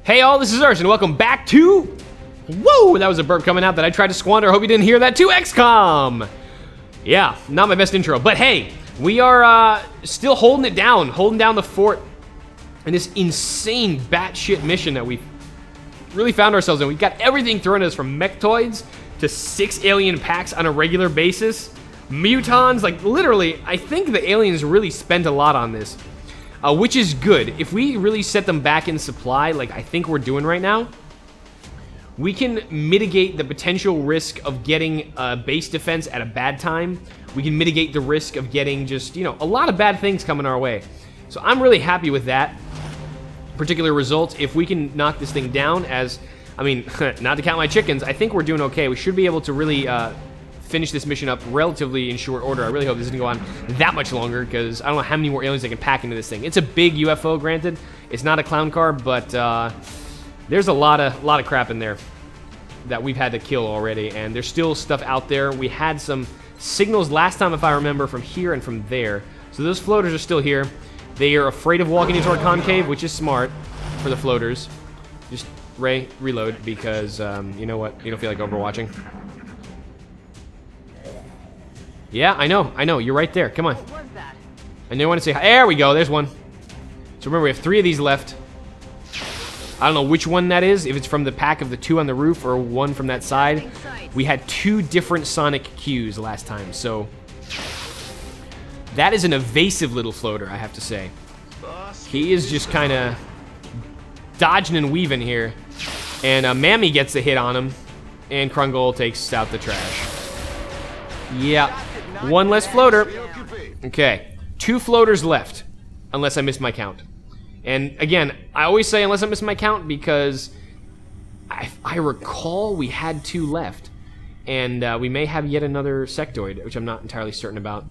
Hey all, this is Urs, and welcome back to... Whoa, that was a burp coming out that I tried to squander. I hope you didn't hear that. To XCOM! Yeah, not my best intro, but hey, we are still holding down the fort in this insane batshit mission that we've really found ourselves in. We've got everything thrown at us from mechtoids to 6 alien packs on a regular basis. Mutons, like literally, I think the aliens really spent a lot on this. Which is good. If we really set them back in supply, like I think we're doing right now, we can mitigate the potential risk of getting base defense at a bad time. We can mitigate the risk of getting just, you know, a lot of bad things coming our way. So I'm really happy with that particular result. If we can knock this thing down as, I mean, not to count my chickens, I think we're doing okay. We should be able to really finish this mission up relatively in short order. I really hope this doesn't go on that much longer, because I don't know how many more aliens they can pack into this thing. It's a big UFO, granted. It's not a clown car, but there's a lot of crap in there that we've had to kill already, and there's still stuff out there. We had some signals last time, if I remember, from here and from there. So those floaters are still here. They are afraid of walking into our concave, which is smart for the floaters. Just, Ray, reload, because you know what? You don't feel like overwatching. Yeah, I know. You're right there. Come on. What was that? I know you want to say hi. There we go. There's one. So remember, we have 3 of these left. I don't know which one that is, if it's from the pack of the 2 on the roof or one from that side. We had 2 different sonic cues last time, so... That is an evasive little floater, I have to say. He is just kind of dodging and weaving here. And Mammy gets a hit on him, and Krungol takes out the trash. Yeah. 1 less floater. Okay. 2 floaters left, unless I missed my count. And again, I always say unless I miss my count, because I recall we had 2 left. And we may have yet another sectoid, which I'm not entirely certain about.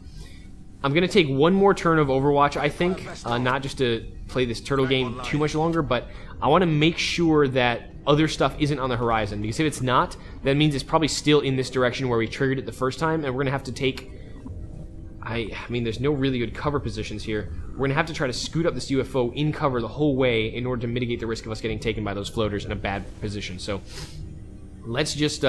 I'm going to take 1 more turn of Overwatch, I think. Not just to play this turtle game too much longer, but I want to make sure that other stuff isn't on the horizon. Because if it's not, that means it's probably still in this direction where we triggered it the first time, and we're going to have to take... I mean, there's no really good cover positions here. We're going to have to try to scoot up this UFO in cover the whole way in order to mitigate the risk of us getting taken by those floaters in a bad position. So, let's just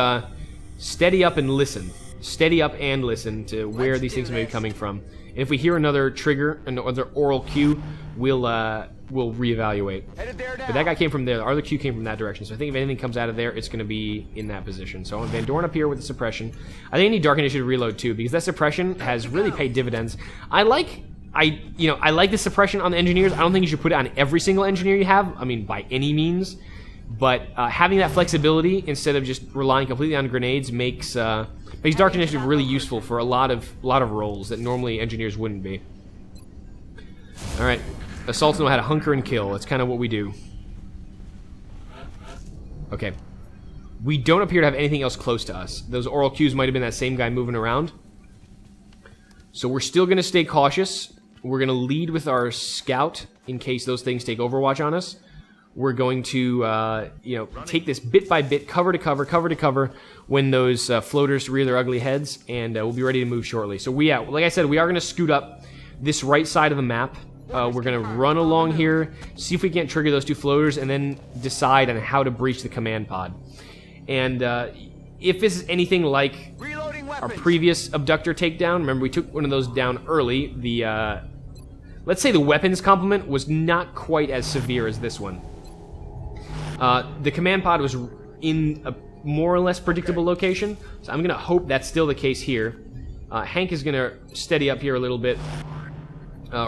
steady up and listen. Steady up and listen to where these things may be coming from. And if we hear another trigger, another oral cue, we'll reevaluate. But that guy came from there. The other cue came from that direction. So I think if anything comes out of there, it's going to be in that position. So Van Dorn up here with the suppression. I think I need Dark Initiative reload too, because that suppression has really paid dividends. I like the suppression on the engineers. I don't think you should put it on every single engineer you have. I mean, by any means. But having that flexibility instead of just relying completely on grenades makes Dark Initiative really useful for a lot of roles that normally engineers wouldn't be. All right, assaults know how to hunker and kill. That's kind of what we do. Okay, we don't appear to have anything else close to us. Those oral cues might have been that same guy moving around. So we're still going to stay cautious. We're going to lead with our scout in case those things take Overwatch on us. We're going to, take this bit by bit, cover to cover, when those floaters rear their ugly heads, and we'll be ready to move shortly. So like I said, we are going to scoot up this right side of the map. We're going to run along here, see if we can't trigger those 2 floaters, and then decide on how to breach the command pod. And if this is anything like our previous abductor takedown, remember we took one of those down early, let's say the weapons complement was not quite as severe as this one. The command pod was in a more or less predictable location, so I'm going to hope that's still the case here. Hank is going to steady up here a little bit.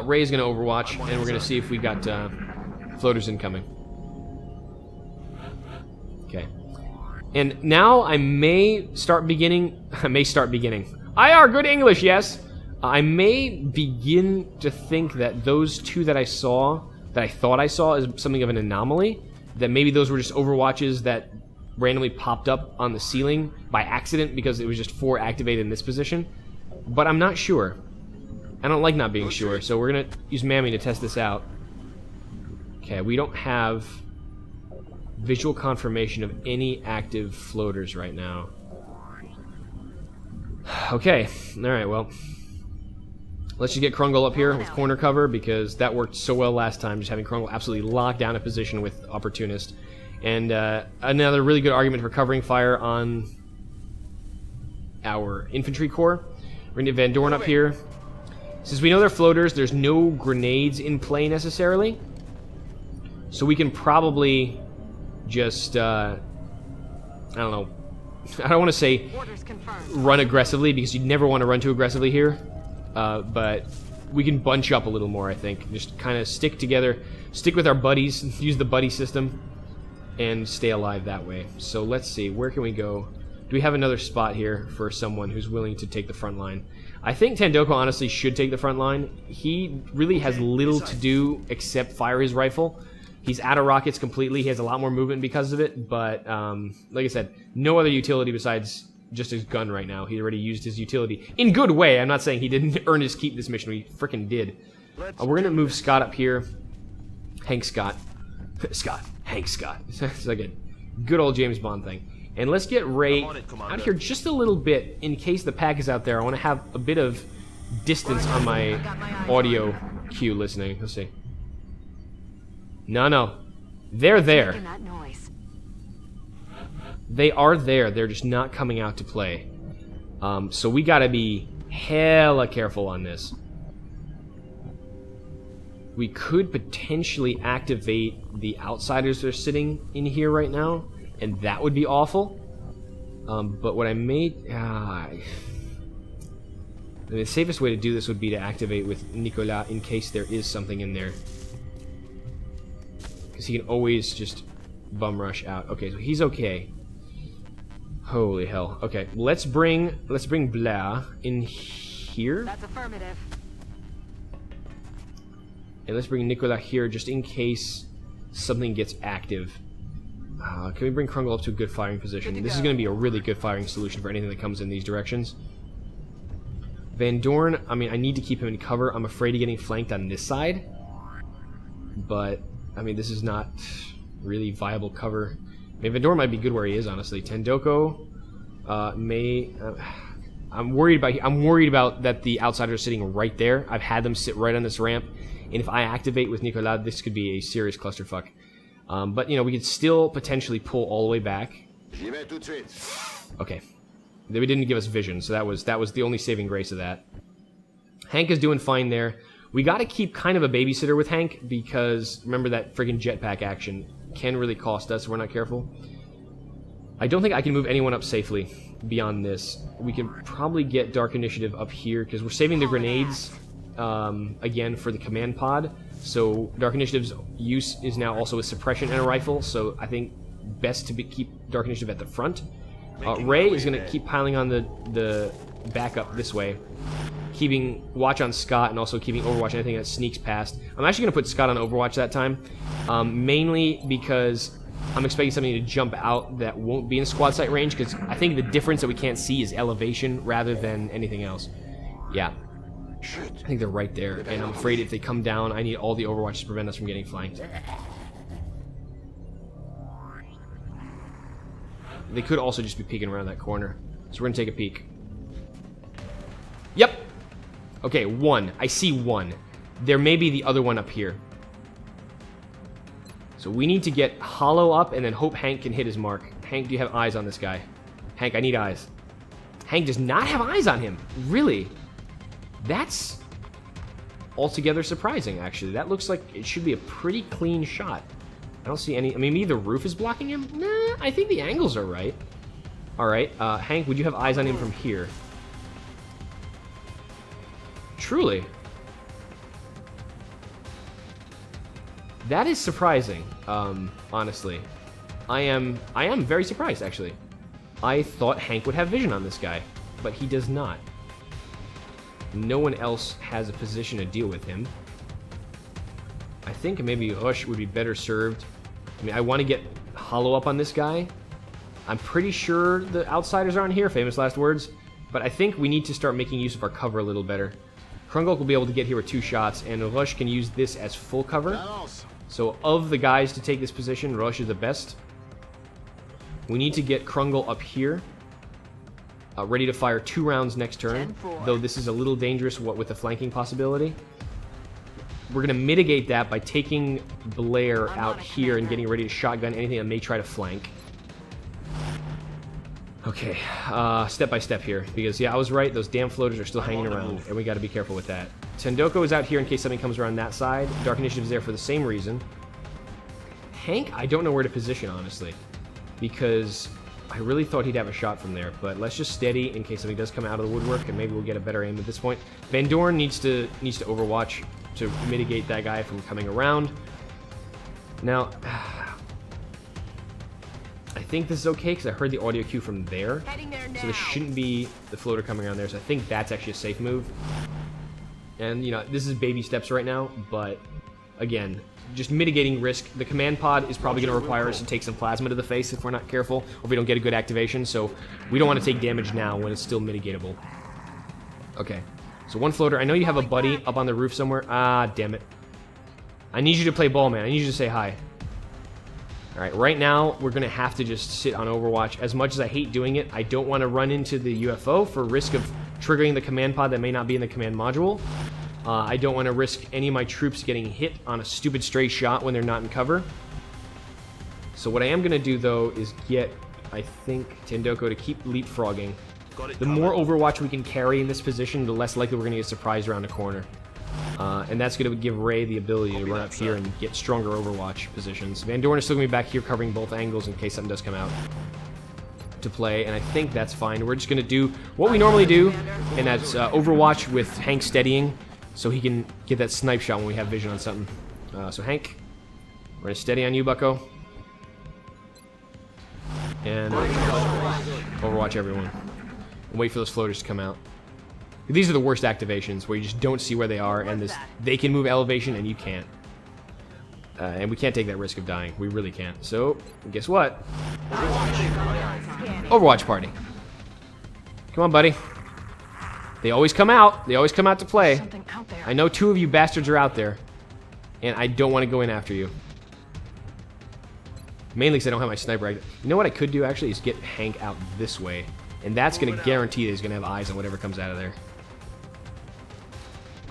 Ray is going to overwatch, and we're going to see if we got floaters incoming. Okay. And now I may start beginning... IR, good English, yes! I may begin to think that those 2 that I thought I saw as something of an anomaly, that maybe those were just overwatches that randomly popped up on the ceiling by accident because it was just 4 activated in this position. But I'm not sure. I don't like not being sure, so we're going to use Mammy to test this out. Okay, we don't have visual confirmation of any active floaters right now. Okay, alright, well. Let's just get Krungle up here with corner cover, because that worked so well last time, just having Krungle absolutely locked down a position with Opportunist. And another really good argument for covering fire on our infantry corps. We're going to get Van Dorn up here. Since we know they're floaters, there's no grenades in play necessarily. So we can probably just, I don't know, I don't want to say run aggressively, because you never want to run too aggressively here. But we can bunch up a little more, I think. Just kind of stick together, stick with our buddies, use the buddy system, and stay alive that way. So let's see, where can we go? Do we have another spot here for someone who's willing to take the front line? I think Tandoko honestly should take the front line. He really has little to do except fire his rifle. He's out of rockets completely. He has a lot more movement because of it, but like I said, no other utility besides just his gun right now. He already used his utility in good way. I'm not saying he didn't earn his keep this mission. He freaking did. We're going to move Scott up here. Hank Scott. Hank Scott. It's like a good old James Bond thing. And let's get Ray out here just a little bit in case the pack is out there. I want to have a bit of distance on my audio cue listening. Let's see. No. They're there. They are there. They're just not coming out to play. So we gotta be hella careful on this. We could potentially activate the outsiders that are sitting in here right now, and that would be awful. But what I made... the safest way to do this would be to activate with Nicolas in case there is something in there. Because he can always just bum rush out. Okay, so he's okay. Holy hell. Okay, let's bring Blah in here. That's affirmative. And let's bring Nicolas here just in case something gets active. Can we bring Krungle up to a good firing position? This is going to be a really good firing solution for anything that comes in these directions. Van Dorn, I mean, I need to keep him in cover. I'm afraid of getting flanked on this side. But, I mean, this is not really viable cover. I mean, Van Dorn might be good where he is, honestly. Tandoko may... I'm worried about that the outsiders are sitting right there. I've had them sit right on this ramp. And if I activate with Nicolas, this could be a serious clusterfuck. But, you know, we could still potentially pull all the way back. Okay. They didn't give us vision, so that was the only saving grace of that. Hank is doing fine there. We got to keep kind of a babysitter with Hank, because remember that friggin' jetpack action can really cost us if we're not careful. I don't think I can move anyone up safely beyond this. We can probably get Dark Initiative up here, because we're saving the grenades again for the command pod. So Dark Initiative's use is now also a suppression and a rifle, so I think best to keep Dark Initiative at the front. Ray is going to keep piling on the backup this way, keeping watch on Scott and also keeping Overwatch on anything that sneaks past. I'm actually going to put Scott on Overwatch that time, mainly because I'm expecting something to jump out that won't be in squad sight range, because I think the difference that we can't see is elevation rather than anything else. Yeah. I think they're right there, and I'm afraid if they come down, I need all the Overwatch to prevent us from getting flanked. They could also just be peeking around that corner. So we're going to take a peek. Yep. Okay, one. I see one. There may be the other one up here. So we need to get Hollow up and then hope Hank can hit his mark. Hank, do you have eyes on this guy? Hank, I need eyes. Hank does not have eyes on him. Really? That's altogether surprising, actually. That looks like it should be a pretty clean shot. I don't see any... I mean, maybe the roof is blocking him? Nah, I think the angles are right. Alright, Hank, would you have eyes on him from here? Truly. That is surprising, honestly. I am very surprised, actually. I thought Hank would have vision on this guy, but he does not. No one else has a position to deal with him. I think maybe Rush would be better served. I mean, I want to get Hollow up on this guy. I'm pretty sure the outsiders are on here, famous last words. But I think we need to start making use of our cover a little better. Krungle will be able to get here with 2 shots, and Rush can use this as full cover. So of the guys to take this position, Rush is the best. We need to get Krungle up here. ready to fire 2 rounds next turn, though this is a little dangerous what with the flanking possibility. We're going to mitigate that by taking Blair out here and getting ready to shotgun anything that may try to flank. Okay, step by step here, because yeah, I was right, those damn floaters are still hanging around, and we got to be careful with that. Tendoko is out here in case something comes around that side. Dark Initiative is there for the same reason. Hank, I don't know where to position, honestly, because I really thought he'd have a shot from there, but let's just steady in case something does come out of the woodwork, and maybe we'll get a better aim at this point. Van Dorn needs to overwatch to mitigate that guy from coming around. Now, I think this is okay because I heard the audio cue from there, so this shouldn't be the floater coming around there, so I think that's actually a safe move. And, you know, this is baby steps right now, but, again, just mitigating risk. The command pod is probably going to require us to take some plasma to the face if we're not careful, or if we don't get a good activation, so we don't want to take damage now when it's still mitigatable. Okay, so 1 floater. I know you have a buddy up on the roof somewhere. Ah, damn it. I need you to play ball, man. I need you to say hi. Alright, right now, we're going to have to just sit on Overwatch. As much as I hate doing it, I don't want to run into the UFO for risk of triggering the command pod that may not be in the command module. I don't want to risk any of my troops getting hit on a stupid stray shot when they're not in cover. So what I am going to do, though, is get, I think, Tendoko to keep leapfrogging. The more Overwatch we can carry in this position, the less likely we're going to get surprised around a corner. And that's going to give Ray the ability to run up here and get stronger Overwatch positions. Van Dorn is still going to be back here covering both angles in case something does come out to play, and I think that's fine. We're just going to do what we normally do, and that's Overwatch with Hank steadying, so he can get that snipe shot when we have vision on something. So Hank, we're going to steady on you, bucko. And Overwatch everyone. And wait for those floaters to come out. These are the worst activations, where you just don't see where they are, and they can move elevation and you can't. And we can't take that risk of dying. We really can't. So, guess what? Overwatch party. Come on, buddy. They always come out. They always come out to play. I know 2 of you bastards are out there, and I don't want to go in after you. Mainly because I don't have my sniper. You know what I could do, actually, is get Hank out this way. And that's going to guarantee that he's going to have eyes on whatever comes out of there.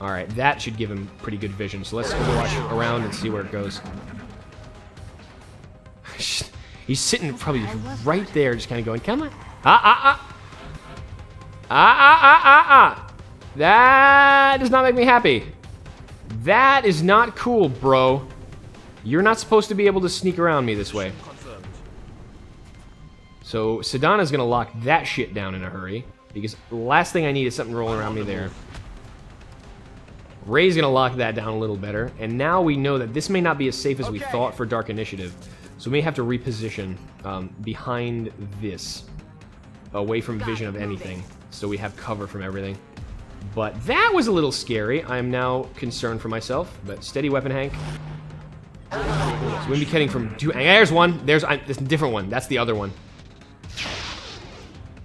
Alright, that should give him pretty good vision. So let's Overwatch around and see where it goes. He's sitting probably right there, just kind of going, come on. That does not make me happy. That is not cool, bro. You're not supposed to be able to sneak around me this way. So Sedana's going to lock that shit down in a hurry, because the last thing I need is something rolling around me there. Ray's going to lock that down a little better, and now we know that this may not be as safe as we thought for Dark Initiative, so we may have to reposition behind this, away from vision of anything, so we have cover from everything. But that was a little scary. I am now concerned for myself, but steady weapon, Hank. So we're going to be getting from 2... There's one. There's a different one. That's the other one.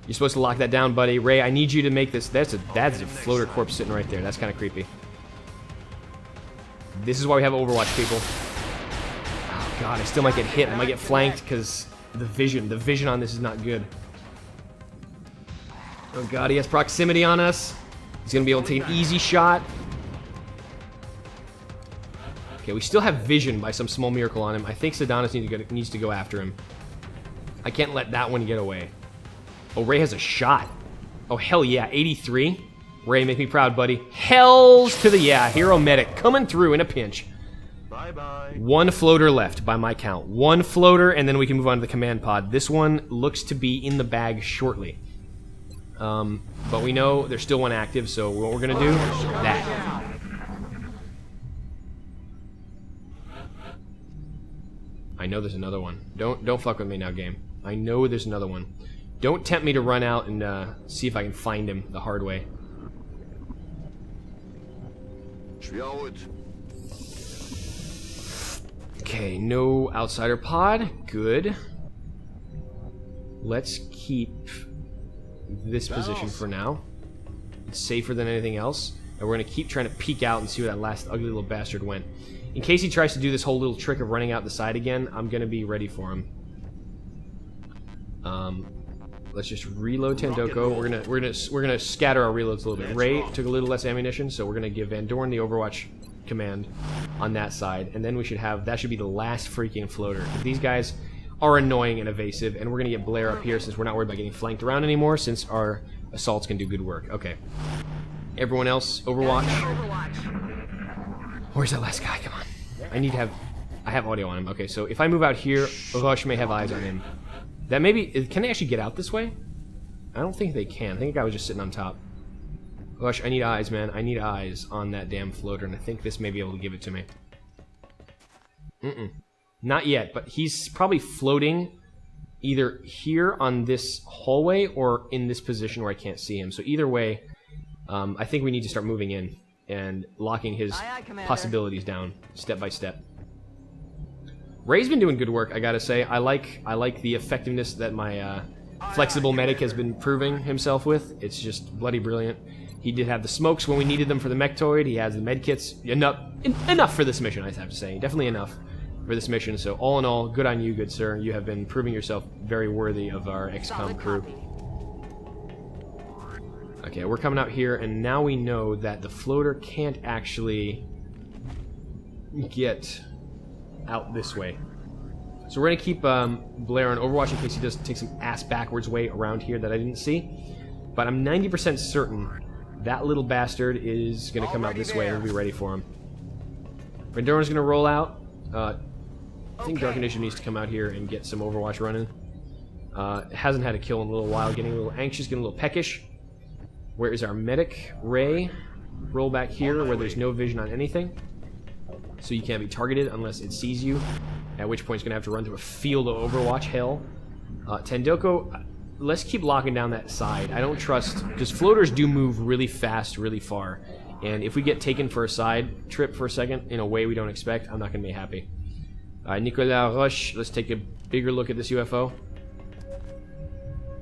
You're supposed to lock that down, buddy. Ray, I need you to make this... That's a floater corpse sitting right there. That's kind of creepy. This is why we have Overwatch, people. Oh, God. I still might get hit. I might get flanked because the vision on this is not good. Oh, God. He has proximity on us. He's going to be able to take an easy shot. Okay, we still have vision by some small miracle on him. I think Sedanis needs to go after him. I can't let that one get away. Oh, Ray has a shot. Oh, hell yeah. 83. Ray, make me proud, buddy. Hells to the yeah. Hero medic coming through in a pinch. Bye-bye. 1 floater left by my count. 1 floater, and then we can move on to the command pod. This one looks to be in the bag shortly. But we know there's still 1 active, so what we're going to do, that. I know there's another one. Don't fuck with me now, game. I know there's another one. Don't tempt me to run out and see if I can find him the hard way. Okay, no outsider pod. Good. Let's keep this position for now. It's safer than anything else. And we're going to keep trying to peek out and see where that last ugly little bastard went. In case he tries to do this whole little trick of running out the side again, I'm going to be ready for him. Let's just reload Tandoko. We're gonna scatter our reloads a little bit. Ray took a little less ammunition, so we're gonna give Van Dorn the Overwatch command on that side, and then we should have that should be the last freaking floater. These guys are annoying and evasive, and we're gonna get Blair up here since we're not worried about getting flanked around anymore, since our assaults can do good work. Okay. Everyone else, Overwatch. Where's that last guy? Come on. I have audio on him. Okay, so if I move out here, Rush may have eyes on him. That maybe... Can they actually get out this way? I don't think they can. I think the guy was just sitting on top. Rush, I need eyes, man. I need eyes on that damn floater, and I think this may be able to give it to me. Not yet, but he's probably floating either here on this hallway or in this position where I can't see him. So either way, I think we need to start moving in and locking his possibilities down step by step. Ray's been doing good work, I gotta say. I like the effectiveness that my flexible medic has been proving himself with. It's just bloody brilliant. He did have the smokes when we needed them for the mechtoid. He has the medkits. Enough for this mission, I have to say. Definitely enough for this mission. So all in all, good on you, good sir. You have been proving yourself very worthy of our XCOM crew. Okay, we're coming out here, and now we know that the floater can't actually get out this way. So we're going to keep Blair on Overwatch in case he does take some ass backwards way around here that I didn't see. But I'm 90% certain that little bastard is going to come out this way, and we'll be ready for him. Van Dorn's going to roll out. I think Dark Initiative needs to come out here and get some Overwatch running. Hasn't had a kill in a little while, getting a little anxious, getting a little peckish. Where is our medic? Ray, roll back here where there's no vision on anything. So you can't be targeted unless it sees you, at which point it's going to have to run through a field of Overwatch hell. Tandoko, let's keep locking down that side. I don't trust, because floaters do move really fast, really far. And if we get taken for a side trip for a second in a way we don't expect, I'm not going to be happy. Nicolas Rush, let's take a bigger look at this UFO.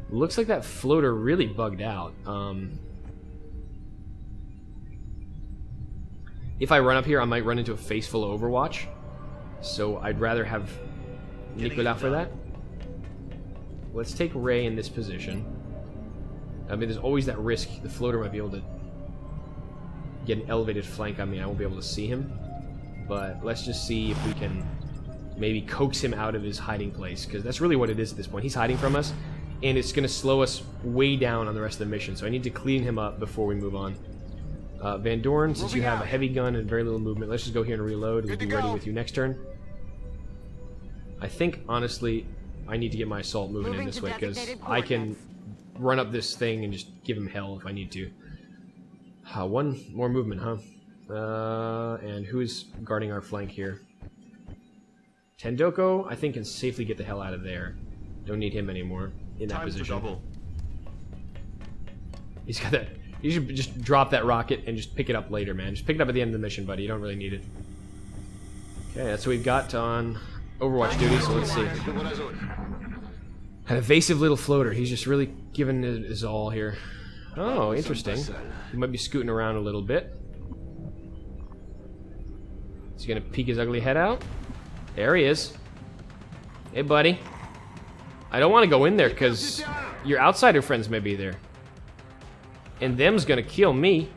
Looks like that floater really bugged out. If I run up here, I might run into a face full of Overwatch. So I'd rather have Nicolas for that. Let's take Ray in this position. I mean, there's always that risk the floater might be able to get an elevated flank on me. I won't be able to see him. But let's just see if we can maybe coax him out of his hiding place, because that's really what it is at this point. He's hiding from us, and it's going to slow us way down on the rest of the mission. So I need to clean him up before we move on. Van Dorn, since you have a heavy gun and very little movement, let's just go here and reload, and we'll be ready with you next turn. I think, honestly, I need to get my assault moving in this way, because I can run up this thing and just give him hell if I need to. One more movement, huh? And who's guarding our flank here? Tandoko, I think, can safely get the hell out of there. Don't need him anymore in that position. He's got that. You should just drop that rocket and just pick it up later, man. Just pick it up at the end of the mission, buddy. You don't really need it. Okay, that's what we've got on Overwatch duty, so let's see. An evasive little floater. He's just really giving his all here. Oh, interesting. He might be scooting around a little bit. Is he gonna peek his ugly head out? There he is. Hey, buddy. I don't want to go in there because your outsider friends may be there. And them's gonna kill me.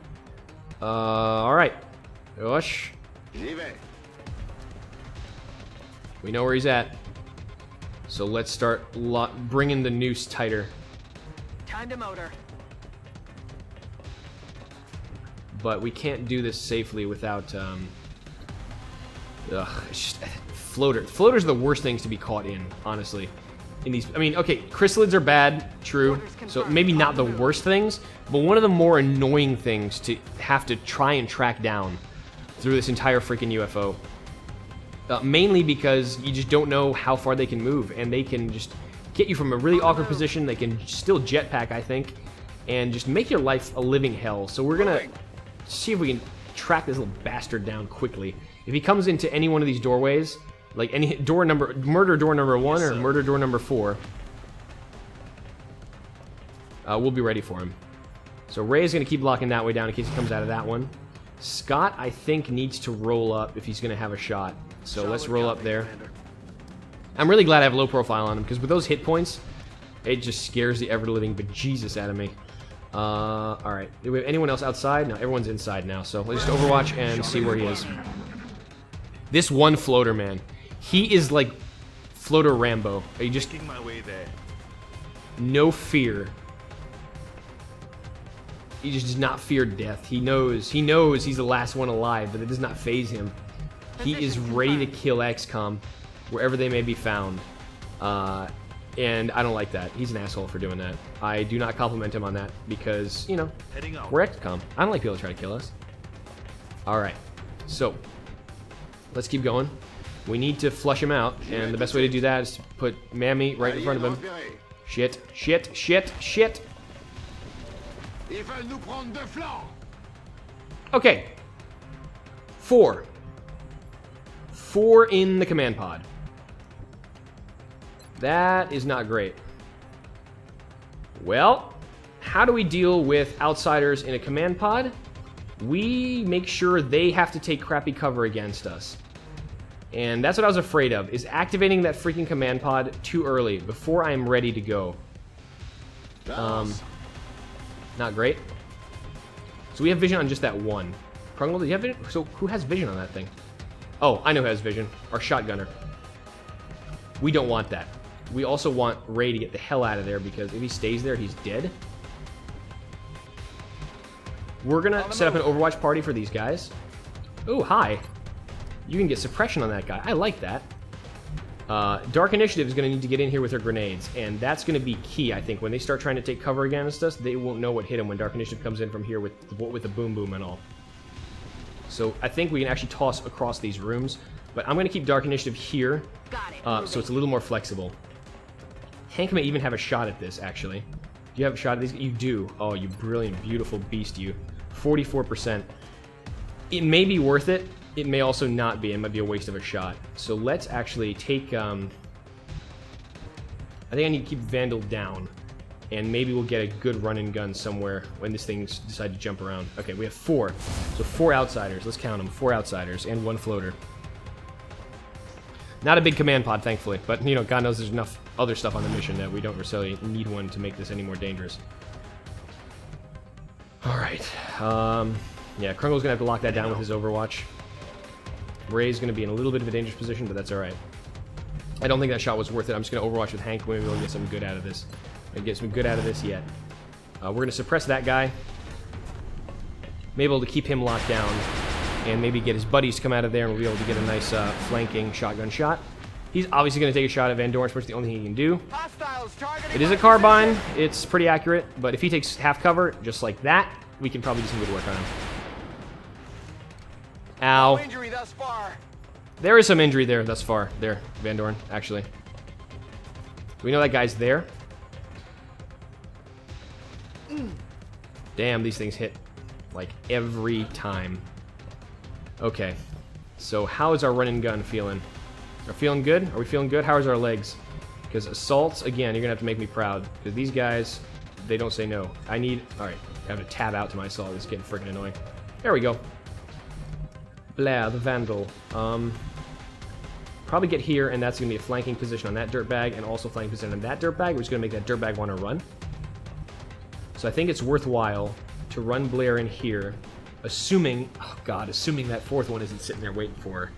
Alright. Yosh. We know where he's at. So let's start bringing the noose tighter. Time to motor. But we can't do this safely without, it's just, floater. Floaters are the worst things to be caught in, honestly. In these, I mean, okay, chrysalids are bad, true. So maybe not the worst things, but one of the more annoying things to have to try and track down through this entire freaking UFO. Mainly because you just don't know how far they can move, and they can just get you from a really awkward position. They can still jetpack, I think, and just make your life a living hell. So we're gonna see if we can track this little bastard down quickly. If he comes into any one of these doorways, like any door number, murder door number 1 or murder door number 4, we'll be ready for him. So Ray is going to keep locking that way down in case he comes out of that one. Scott, I think, needs to roll up if he's going to have a shot. So let's roll up there. I'm really glad I have low profile on him, because with those hit points, It just scares the ever-living bejesus out of me. Alright. Do we have anyone else outside? No, everyone's inside now, so let's just overwatch and see where he is. This one floater, man. He is like Floater Rambo. He just... No fear. He just does not fear death. He knows he's the last one alive, but it does not faze him. He is ready to kill XCOM wherever they may be found. And I don't like that. He's an asshole for doing that. I do not compliment him on that because, you know, we're XCOM. I don't like people to try to kill us. Alright, so let's keep going. We need to flush him out, and the best way to do that is to put Mammy right in front of him. Shit, shit, shit, shit. Okay. 4 in the command pod. That is not great. Well, how do we deal with outsiders in a command pod? We make sure they have to take crappy cover against us. And that's what I was afraid of, is activating that freaking command pod too early, before I am ready to go. Not great. So we have vision on just that one. Krungle, do you have vision? So who has vision on that thing? Oh, I know who has vision. Our shotgunner. We don't want that. We also want Ray to get the hell out of there, because if he stays there, he's dead. We're gonna set up an Overwatch party for these guys. Ooh, hi. You can get suppression on that guy. I like that. Dark Initiative is going to need to get in here with their grenades, and that's going to be key, I think. When they start trying to take cover against us, they won't know what hit them when Dark Initiative comes in from here with the boom boom and all. So I think we can actually toss across these rooms, but I'm going to keep Dark Initiative here, so it's a little more flexible. Hank may even have a shot at this, actually. Do you have a shot at these? You do. Oh, you brilliant, beautiful beast, you. 44%. It may be worth it. It may also not be. It might be a waste of a shot. So let's actually take... I think I need to keep Vandal down. And maybe we'll get a good run and gun somewhere when this thing decides to jump around. Okay, we have 4. So 4 outsiders. Let's count them. 4 outsiders and 1 floater. Not a big command pod, thankfully. But, you know, God knows there's enough other stuff on the mission that we don't necessarily need one to make this any more dangerous. Alright. Yeah, Krungle's gonna have to lock that down with his Overwatch. Ray's gonna be in a little bit of a dangerous position, but that's alright. I don't think that shot was worth it. I'm just gonna Overwatch with Hank. Maybe we'll get some good out of this. And get some good out of this yet. We're gonna suppress that guy. Maybe able to keep him locked down. And maybe get his buddies to come out of there, and we'll be able to get a nice flanking shotgun shot. He's obviously going to take a shot at Van Dorn, which is the only thing he can do. It is a carbine. It's pretty accurate, but if he takes half cover, just like that, we can probably do some good work on him. Ow. No injury thus far. There is some injury there thus far. There, Van Dorn, actually. Do we know that guy's there? Damn, these things hit like every time. Okay, so how is our run and gun feeling? Are we feeling good? Are we feeling good? How is our legs? Because assaults, again, you're gonna have to make me proud. Because these guys, they don't say no. I need, alright, I have to tab out to my assault. It's getting freaking annoying. There we go. Blair, the Vandal. Probably get here, and that's gonna be a flanking position on that dirtbag, and also flanking position on that dirtbag, which is gonna make that dirtbag want to run. So I think it's worthwhile to run Blair in here. Assuming, oh god, assuming that fourth one isn't sitting there waiting for her.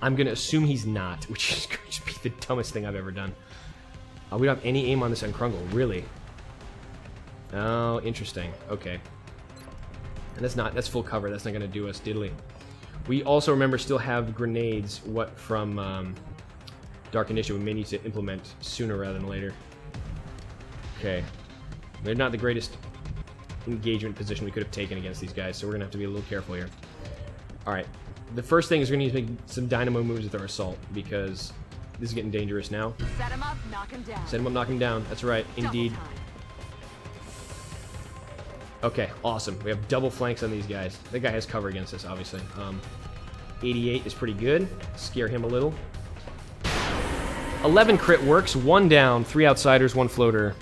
I'm going to assume he's not, which is going to be the dumbest thing I've ever done. We don't have any aim on this on Krungle, really. Oh, interesting. Okay. And that's full cover. That's not going to do us diddly. We also, remember, still have grenades, from Dark Initiative we may need to implement sooner rather than later. Okay. They're not the greatest engagement position we could have taken against these guys, so we're gonna have to be a little careful here. Alright, the first thing is we're gonna need to make some dynamo moves with our assault, because this is getting dangerous now. Set him up, knock him down. Set him up, knock him down. That's right, indeed. Okay, awesome. We have double flanks on these guys. That guy has cover against us, obviously. 88 is pretty good. Scare him a little. 11 crit works, 1 down, 3 outsiders, 1 floater.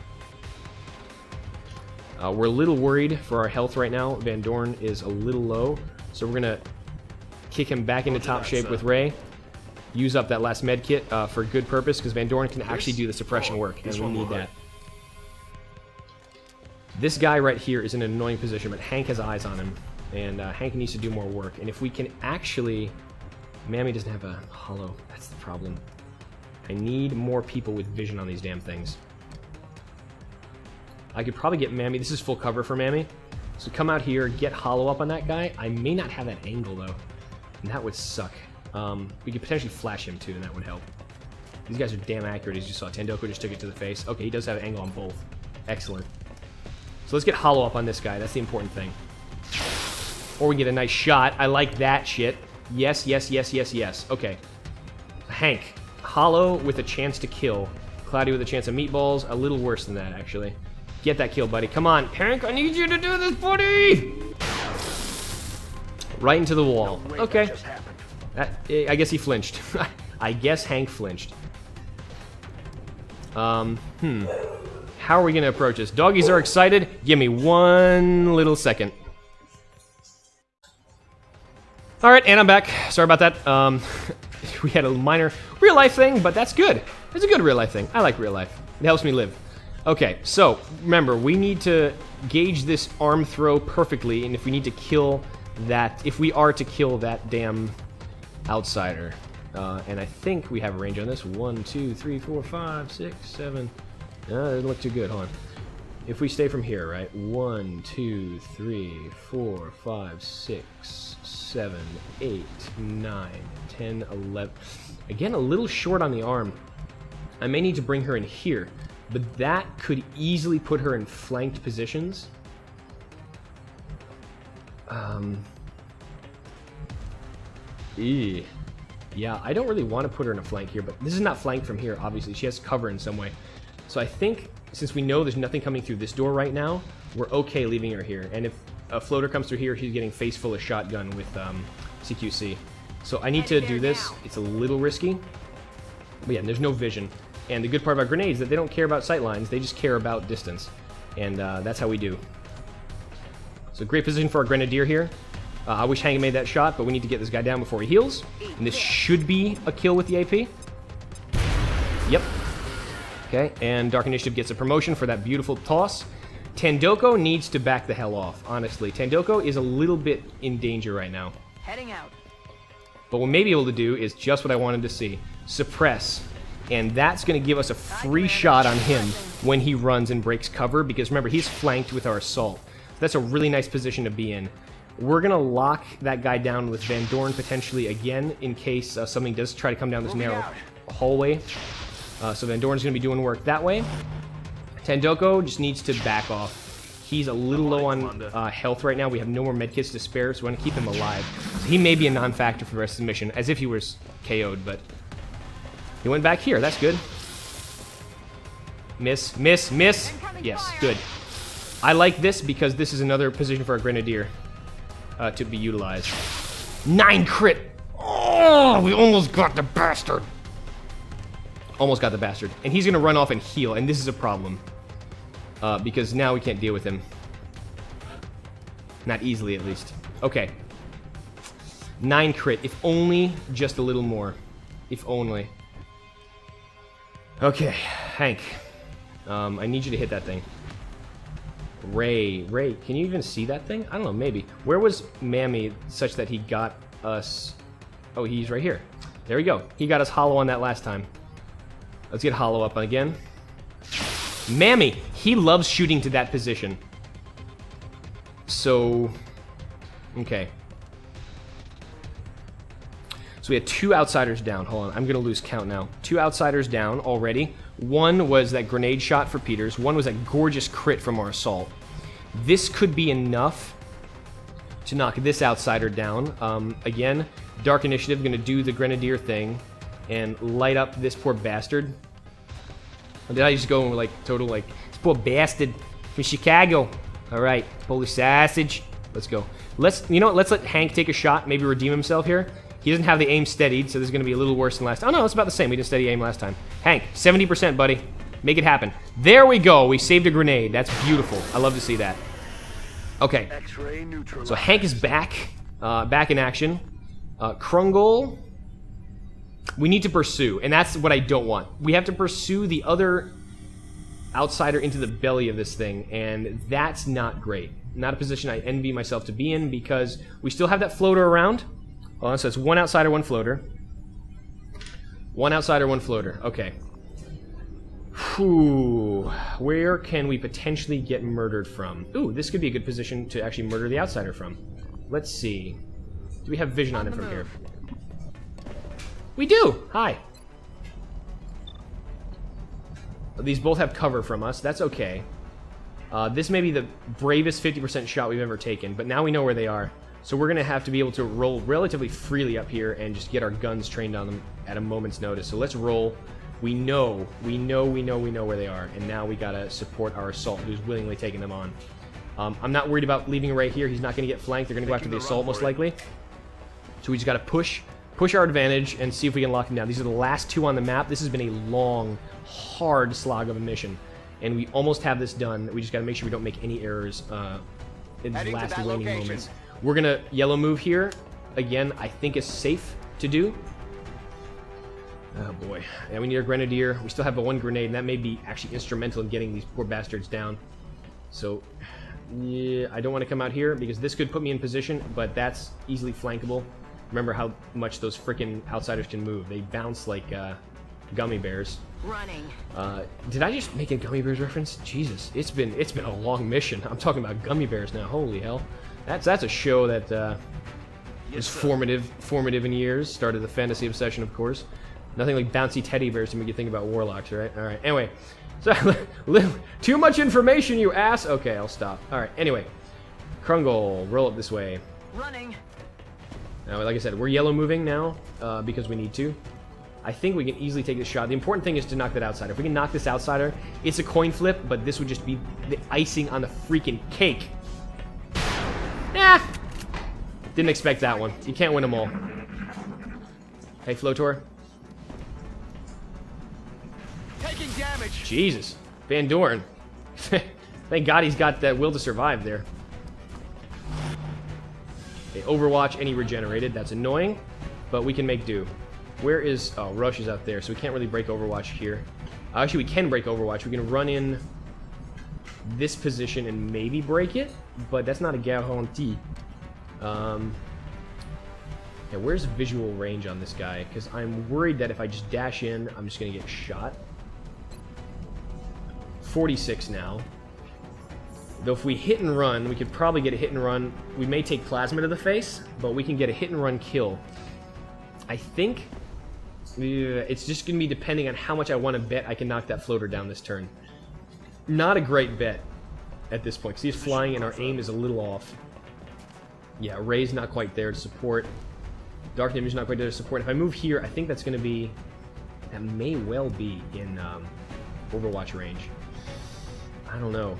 We're a little worried for our health right now. Van Dorn is a little low, so we're gonna kick him back into top shape with Ray. Use up that last med kit for good purpose, because Van Dorn can actually do the suppression work, and we need that. This guy right here is in an annoying position, but Hank has eyes on him. And Hank needs to do more work. And if we can actually... Mammy doesn't have a hollow. That's the problem. I need more people with vision on these damn things. I could probably get Mammy. This is full cover for Mammy. So come out here, get hollow up on that guy. I may not have that angle, though. And that would suck. We could potentially flash him, too, and that would help. These guys are damn accurate, as you saw. Tendoku just took it to the face. Okay, he does have an angle on both. Excellent. So let's get hollow up on this guy. That's the important thing. Or we can get a nice shot. I like that shit. Yes, yes, yes, yes, yes. Okay. Hank. Hollow with a chance to kill. Cloudy with a chance of meatballs. A little worse than that, actually. Get that kill, buddy. Come on. Hank, I need you to do this, buddy! Right into the wall. Okay. I guess he flinched. I guess Hank flinched. How are we going to approach this? Doggies are excited. Give me one little second. Alright, and I'm back. Sorry about that. We had a minor real-life thing, but that's good. It's a good real-life thing. I like real life. It helps me live. Okay, so, remember, we need to gauge this arm throw perfectly, and if we need to kill that... If we are to kill that damn outsider. And I think we have a range on this. 1, 2, 3, 4, 5, 6, 7... it doesn't look too good. Hold on. If we stay from here, right? 1, 2, 3, 4, 5, 6, 7, 8, 9, 10, 11. Again, a little short on the arm. I may need to bring her in here, but that could easily put her in flanked positions. Yeah, I don't really want to put her in a flank here, but this is not flanked from here, obviously. She has cover in some way. So I think, since we know there's nothing coming through this door right now, we're okay leaving her here. And if a floater comes through here, she's getting face full of shotgun with CQC. So I need to do this. It's a little risky. But yeah, there's no vision. And the good part about grenades is that they don't care about sight lines. They just care about distance. And that's how we do. So great position for our grenadier here. I wish Hank made that shot, but we need to get this guy down before he heals. And this should be a kill with the AP. Yep. Okay, and Dark Initiative gets a promotion for that beautiful toss. Tendoku needs to back the hell off, honestly. Tendoku is a little bit in danger right now. Heading out. But what we may be able to do is just what I wanted to see. Suppress. And that's going to give us a free shot on him when he runs and breaks cover, because remember, he's flanked with our assault. So that's a really nice position to be in. We're going to lock that guy down with Van Dorn potentially again in case something does try to come down this narrow hallway. So Van Dorn's going to be doing work that way. Tendoku just needs to back off. He's a little low on health right now. We have no more medkits to spare, so we want to keep him alive. So he may be a non-factor for the rest of the mission, as if he was KO'd, but he went back here. That's good. Miss, miss, miss. Yes, good. I like this because this is another position for a grenadier to be utilized. 9 crit. Oh, we almost got the bastard. Almost got the bastard. And he's going to run off and heal, and this is a problem. Because now we can't deal with him. Not easily, at least. Okay. 9 crit. If only just a little more. If only. Okay, Hank. I need you to hit that thing. Ray, can you even see that thing? I don't know, maybe. Where was Mammy such that he got us... Oh, he's right here. There we go. He got us hollow on that last time. Let's get hollow up again. Mammy, he loves shooting to that position. So... Okay. So we had 2 outsiders down. Hold on, I'm gonna lose count now. 2 outsiders down already. One was that grenade shot for Peters. One was that gorgeous crit from our assault. This could be enough to knock this outsider down. Again, Dark Initiative gonna do the grenadier thing and light up this poor bastard. Or did I just go like total like this poor bastard from Chicago? All right, Polish sausage. Let's go. Let's let Hank take a shot. Maybe redeem himself here. He doesn't have the aim steadied, so this is going to be a little worse than last time. Oh, no, it's about the same. We didn't steady aim last time. Hank, 70%, buddy. Make it happen. There we go. We saved a grenade. That's beautiful. I love to see that. Okay. So Hank is back. Back in action. Krungol. We need to pursue, and that's what I don't want. We have to pursue the other outsider into the belly of this thing, and that's not great. Not a position I envy myself to be in, because we still have that floater around. Hold on, so it's one outsider, one floater. One outsider, one floater. Okay. Whew. Where can we potentially get murdered from? Ooh, this could be a good position to actually murder the outsider from. Let's see. Do we have vision on him from here? We do! Hi. These both have cover from us. That's okay. This may be the bravest 50% shot we've ever taken, but now we know where they are. So we're going to have to be able to roll relatively freely up here and just get our guns trained on them at a moment's notice. So let's roll. We know where they are, and now we got to support our assault, who's willingly taking them on. I'm not worried about leaving right here. He's not going to get flanked. They're going to go after the assault most likely. So we just got to push our advantage and see if we can lock them down. These are the last two on the map. This has been a long, hard slog of a mission, and we almost have this done. We just got to make sure we don't make any errors in the last waning moments. We're going to yellow move here. Again, I think is safe to do. Oh boy. And we need our grenadier. We still have a one grenade, and that may be actually instrumental in getting these poor bastards down. So, yeah, I don't want to come out here because this could put me in position, but that's easily flankable. Remember how much those freaking outsiders can move. They bounce like gummy bears. Running. Did I just make a gummy bears reference? Jesus, it's been a long mission. I'm talking about gummy bears now. Holy hell. That's a show that was formative in years. Started the fantasy obsession, of course. Nothing like bouncy teddy bears to make you think about warlocks, right? All right. Anyway, so too much information, you ass. Okay, I'll stop. All right. Anyway, Krungol, roll up this way. Running. Now, like I said, we're yellow moving now because we need to. I think we can easily take this shot. The important thing is to knock that outsider. If we can knock this outsider, it's a coin flip, but this would just be the icing on the freaking cake. Didn't expect that one. You can't win them all. Hey, Flotor. Taking damage. Jesus. Van Doren. Thank God he's got that will to survive there. Okay, Overwatch, and he regenerated. That's annoying, but we can make do. Where is... Oh, Rush is out there, so we can't really break Overwatch here. Actually, we can break Overwatch. We can run in this position and maybe break it, but that's not a guarantee. Yeah, where's visual range on this guy? Because I'm worried that if I just dash in, I'm just going to get shot. 46 now. Though if we hit and run, we could probably get a hit and run. We may take plasma to the face, but we can get a hit and run kill. I think it's just going to be depending on how much I want to bet I can knock that floater down this turn. Not a great bet at this point, because he's flying and our aim is a little off. Yeah, Ray's not quite there to support. Dark Nimbus not quite there to support. If I move here, I think that's going to be... That may well be in Overwatch range. I don't know.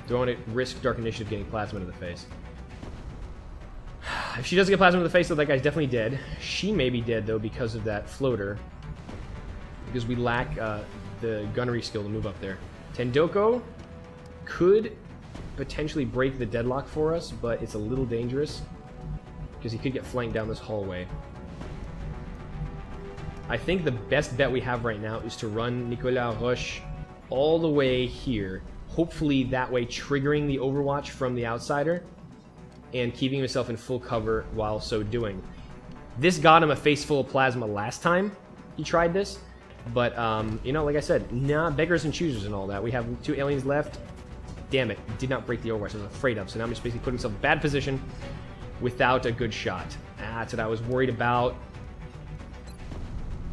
Do I want to risk Dark Initiative getting plasma to the face? If she doesn't get plasma to the face, though, that guy's definitely dead. She may be dead, though, because of that floater. Because we lack the gunnery skill to move up there. Tendoko could potentially break the deadlock for us, but it's a little dangerous because he could get flanked down this hallway. I think the best bet we have right now is to run Nicolas Roche all the way here, hopefully that way triggering the Overwatch from the outsider and keeping himself in full cover while so doing. This got him a face full of plasma last time he tried this, but you know, like I said, nah, beggars and choosers and all that. We have 2 aliens left. Damn it, did not break the Overwatch I was afraid of, so now I'm just basically putting myself in a bad position without a good shot. That's what I was worried about.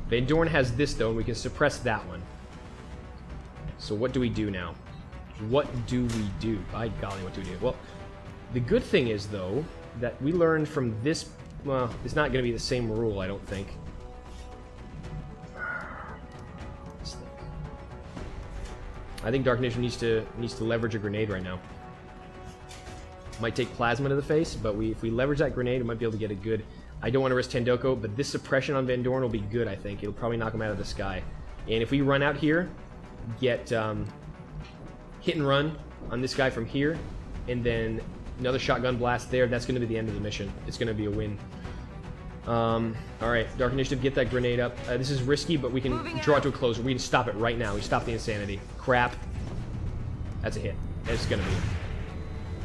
Van Doren has this, though, and we can suppress that one. So what do we do now? What do we do? By golly, what do we do? Well, the good thing is, though, that we learned from this... Well, it's not going to be the same rule, I don't think. I think Dark Nation needs to leverage a grenade right now. Might take plasma to the face, but if we leverage that grenade, we might be able to get a good... I don't want to risk Tendoko, but this suppression on Van Doren will be good, I think. It'll probably knock him out of the sky. And if we run out here, get hit and run on this guy from here, and then another shotgun blast there, that's going to be the end of the mission. It's going to be a win. Alright, Dark Initiative, get that grenade up. This is risky, but we can draw it to a close. We can stop it right now. We stop the insanity. Crap. That's a hit. It's gonna be.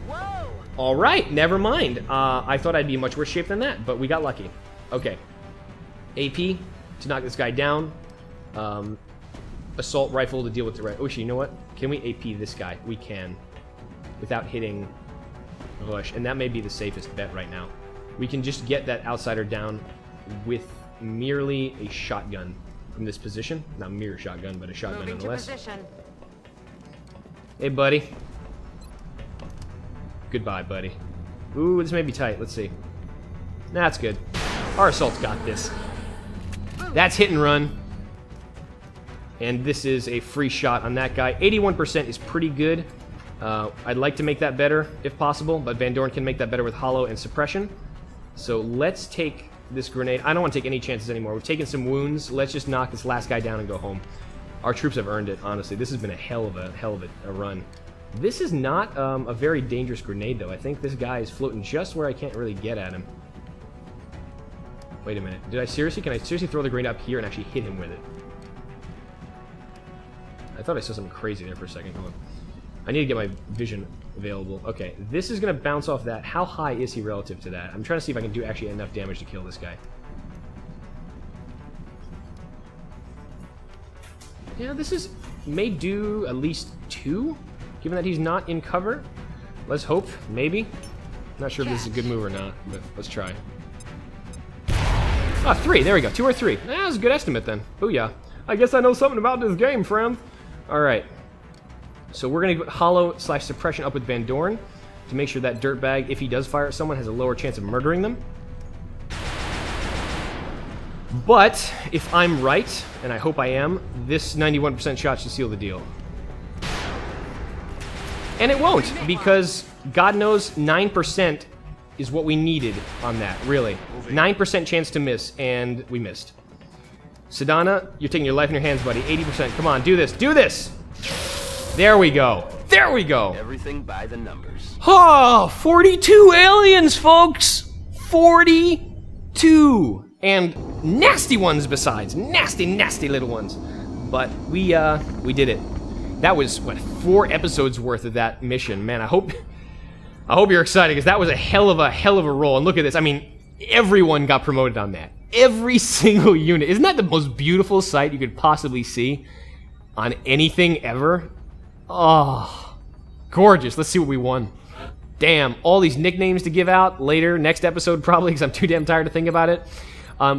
Whoa! All right, never mind. I thought I'd be in much worse shape than that, but we got lucky. Okay. AP to knock this guy down. Assault rifle to deal with the right. Oh, you know what? Can we AP this guy? We can. Without hitting Rush. And that may be the safest bet right now. We can just get that outsider down with merely a shotgun from this position. Not mere shotgun, but a shotgun nonetheless. Hey, buddy. Goodbye, buddy. Ooh, this may be tight. Let's see. That's good. Our assault's got this. That's hit and run. And this is a free shot on that guy. 81% is pretty good. I'd like to make that better if possible, but Van Dorn can make that better with Hollow and Suppression. So let's take this grenade. I don't want to take any chances anymore. We've taken some wounds. Let's just knock this last guy down and go home. Our troops have earned it, honestly. This has been a hell of a run. This is not a very dangerous grenade, though. I think this guy is floating just where I can't really get at him. Wait a minute. Can I seriously throw the grenade up here and actually hit him with it? I thought I saw something crazy there for a second. Hold on. I need to get my vision available. Okay, this is going to bounce off that. How high is he relative to that? I'm trying to see if I can do actually enough damage to kill this guy. Yeah, this may do at least 2, given that he's not in cover. Let's hope, maybe. Not sure if this is a good move or not, but let's try. Ah, 3, there we go, 2 or 3. That was a good estimate then. Booyah. I guess I know something about this game, friend. Alright. So we're going to put Hollow / Suppression up with Van Dorn to make sure that dirtbag, if he does fire at someone, has a lower chance of murdering them. But if I'm right, and I hope I am, this 91% shot should seal the deal. And it won't, because God knows 9% is what we needed on that, really. 9% chance to miss, and we missed. Sedana, you're taking your life in your hands, buddy. 80%. Come on, do this. Do this! There we go. There we go. Everything by the numbers. Oh, 42 aliens, folks! 42! And nasty ones besides. Nasty, nasty little ones. But we did it. That was, what, 4 episodes worth of that mission. Man, I hope you're excited, because that was a hell of a roll. And look at this. I mean, everyone got promoted on that. Every single unit. Isn't that the most beautiful sight you could possibly see on anything ever? Oh, gorgeous. Let's see what we won. Damn, all these nicknames to give out later, next episode probably, because I'm too damn tired to think about it.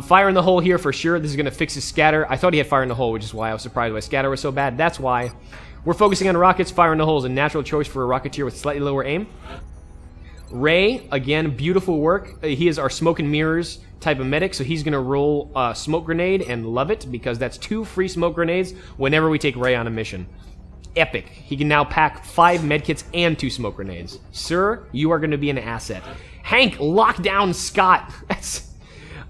Fire in the hole here for sure. This is going to fix his scatter. I thought he had fire in the hole, which is why I was surprised why scatter was so bad. That's why. We're focusing on rockets. Fire in the hole is a natural choice for a rocketeer with slightly lower aim. Ray, again, beautiful work. He is our smoke and mirrors type of medic, so he's going to roll a smoke grenade and love it, because that's 2 free smoke grenades whenever we take Ray on a mission. Epic. He can now pack 5 medkits and 2 smoke grenades. Sir, you are going to be an asset. Hank, lock down Scott.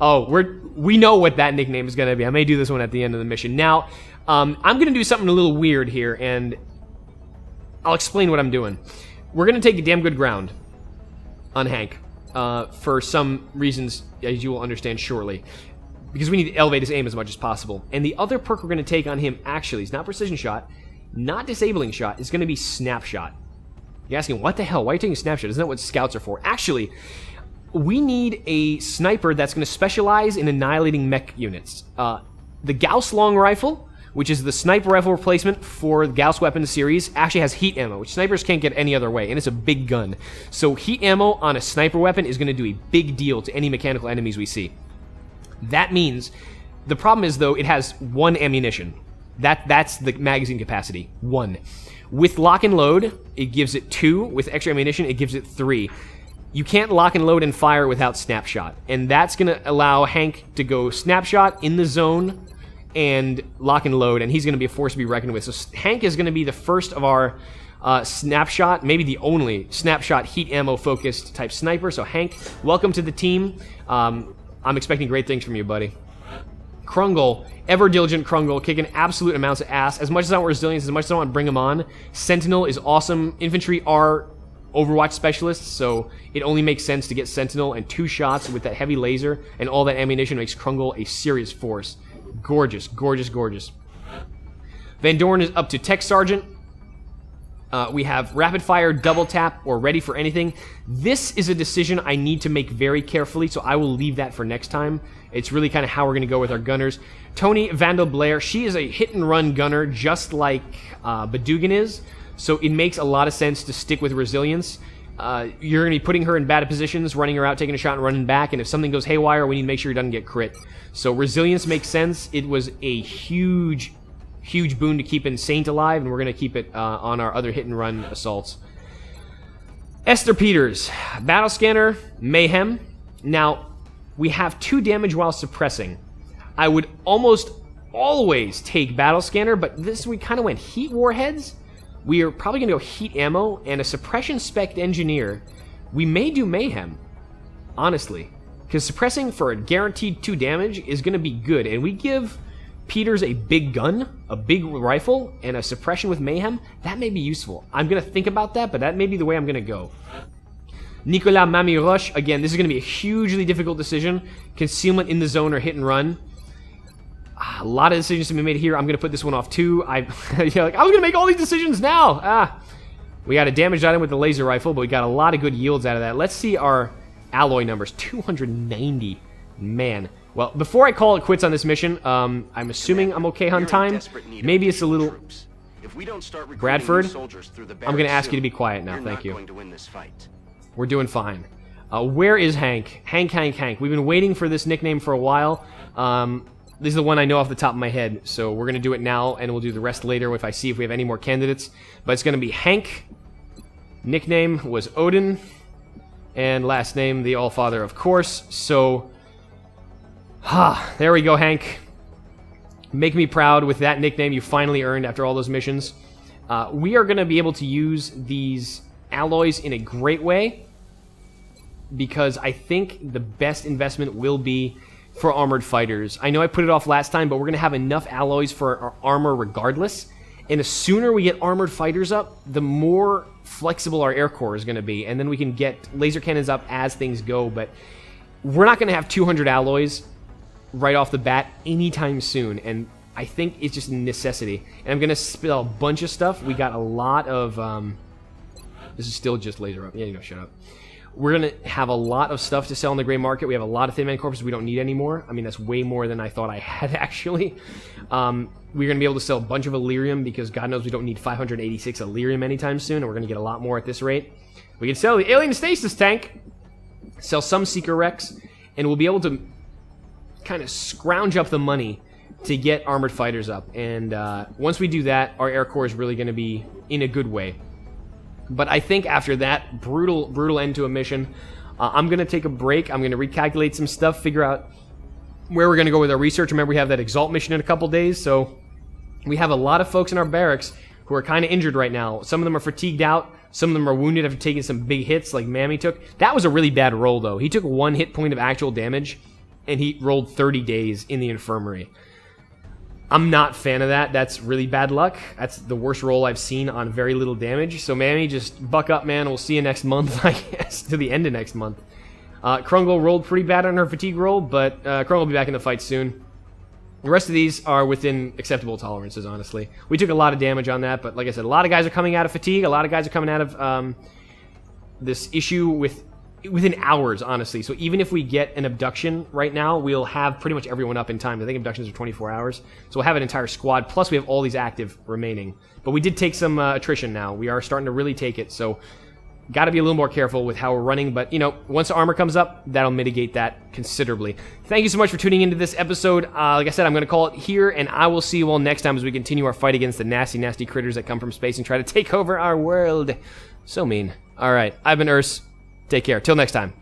Oh, we know what that nickname is going to be. I may do this one at the end of the mission. Now, I'm going to do something a little weird here, and I'll explain what I'm doing. We're going to take a damn good ground on Hank for some reasons, as you will understand shortly, because we need to elevate his aim as much as possible. And the other perk we're going to take on him, actually, is not precision shot, not disabling shot, it's going to be snapshot. You're asking, what the hell? Why are you taking snapshot? Isn't that what scouts are for? Actually, we need a sniper that's going to specialize in annihilating mech units. The Gauss long rifle, which is the sniper rifle replacement for the Gauss weapon series, actually has heat ammo, which snipers can't get any other way, and it's a big gun. So heat ammo on a sniper weapon is going to do a big deal to any mechanical enemies we see. That means, the problem is, though, it has 1 ammunition. That's the magazine capacity, 1. With lock and load, it gives it 2. With extra ammunition, it gives it 3. You can't lock and load and fire without snapshot, and that's going to allow Hank to go snapshot in the zone and lock and load, and he's going to be a force to be reckoned with. So Hank is going to be the first of our snapshot, maybe the only snapshot heat ammo focused type sniper. So Hank, welcome to the team. I'm expecting great things from you, buddy. Krungle, ever diligent Krungle, kicking absolute amounts of ass. As much as I want resilience, as much as I want to bring him on, Sentinel is awesome. Infantry are Overwatch specialists, so it only makes sense to get Sentinel, and 2 shots with that heavy laser and all that ammunition makes Krungle a serious force. Gorgeous, gorgeous, gorgeous. Van Dorn is up to Tech Sergeant. We have rapid fire, double tap, or ready for anything. This is a decision I need to make very carefully, so I will leave that for next time. It's really kind of how we're going to go with our gunners. Tony Vandal Blair, she is a hit and run gunner just like Badugan is, so it makes a lot of sense to stick with resilience. You're going to be putting her in bad positions, running her out, taking a shot, and running back, and if something goes haywire, we need to make sure it doesn't get crit. So resilience makes sense. It was a huge boon to keeping Saint alive, and we're going to keep it on our other hit-and-run assaults. Esther Peters, Battle Scanner, Mayhem. Now, we have 2 damage while suppressing. I would almost always take Battle Scanner, but this we kind of went Heat Warheads. We are probably going to go Heat Ammo, and a Suppression Spec Engineer. We may do Mayhem, honestly, because suppressing for a guaranteed 2 damage is going to be good, and we give Peters a big gun, a big rifle, and a suppression with Mayhem. That may be useful. I'm going to think about that, but that may be the way I'm going to go. Nicolas Mamie Rush, again, this is going to be a hugely difficult decision. Concealment in the zone or hit and run. A lot of decisions to be made here. I'm going to put this one off too. I was going to make all these decisions now. We got a damaged item with the laser rifle, but we got a lot of good yields out of that. Let's see our alloy numbers. 290. Man. Well, before I call it quits on this mission, I'm assuming I'm okay on time. Maybe it's a little... Bradford, I'm going to ask you to be quiet now. Thank you. We're doing fine. Where is Hank? Hank. We've been waiting for this nickname for a while. This is the one I know off the top of my head, so we're going to do it now, and we'll do the rest later if I see if we have any more candidates. But it's going to be Hank. Nickname was Odin. And last name, the Allfather, of course. So... there we go, Hank. Make me proud with that nickname you finally earned after all those missions. We are going to be able to use these alloys in a great way, because I think the best investment will be for armored fighters. I know I put it off last time, but we're going to have enough alloys for our armor regardless. And the sooner we get armored fighters up, the more flexible our air corps is going to be. And then we can get laser cannons up as things go. But we're not going to have 200 alloys right off the bat anytime soon. And I think it's just a necessity. And I'm going to spill a bunch of stuff. We got a lot of... this is still just laser up. Yeah, you go, shut up. We're going to have a lot of stuff to sell in the gray market. We have a lot of Thin Man Corpses we don't need anymore. I mean, that's way more than I thought I had, actually. We're going to be able to sell a bunch of Illyrium, because God knows we don't need 586 Illyrium anytime soon, and we're going to get a lot more at this rate. We can sell the Alien Stasis Tank, sell some Seeker Rex, and we'll be able to kind of scrounge up the money to get armored fighters up. And once we do that, our Air Corps is really going to be in a good way. But I think after that brutal end to a mission, I'm going to take a break. I'm going to recalculate some stuff, figure out where we're going to go with our research. Remember, we have that Exalt mission in a couple days, so we have a lot of folks in our barracks who are kind of injured right now. Some of them are fatigued out. Some of them are wounded after taking some big hits like Mammy took. That was a really bad roll, though. He took 1 hit point of actual damage, and he rolled 30 days in the infirmary. I'm not a fan of that. That's really bad luck. That's the worst roll I've seen on very little damage. So, Mammy, just buck up, man. We'll see you next month, I guess, to the end of next month. Krungle rolled pretty bad on her fatigue roll, but Krungle will be back in the fight soon. The rest of these are within acceptable tolerances, honestly. We took a lot of damage on that, but like I said, a lot of guys are coming out of fatigue. A lot of guys are coming out of this issue within hours, honestly. So even if we get an abduction right now, we'll have pretty much everyone up in time. I think abductions are 24 hours. So we'll have an entire squad, plus we have all these active remaining. But we did take some attrition now. We are starting to really take it, so got to be a little more careful with how we're running. But, you know, once the armor comes up, that'll mitigate that considerably. Thank you so much for tuning into this episode. Like I said, I'm going to call it here, and I will see you all next time as we continue our fight against the nasty, nasty critters that come from space and try to take over our world. So mean. All right, I've been Urs. Take care. Till next time.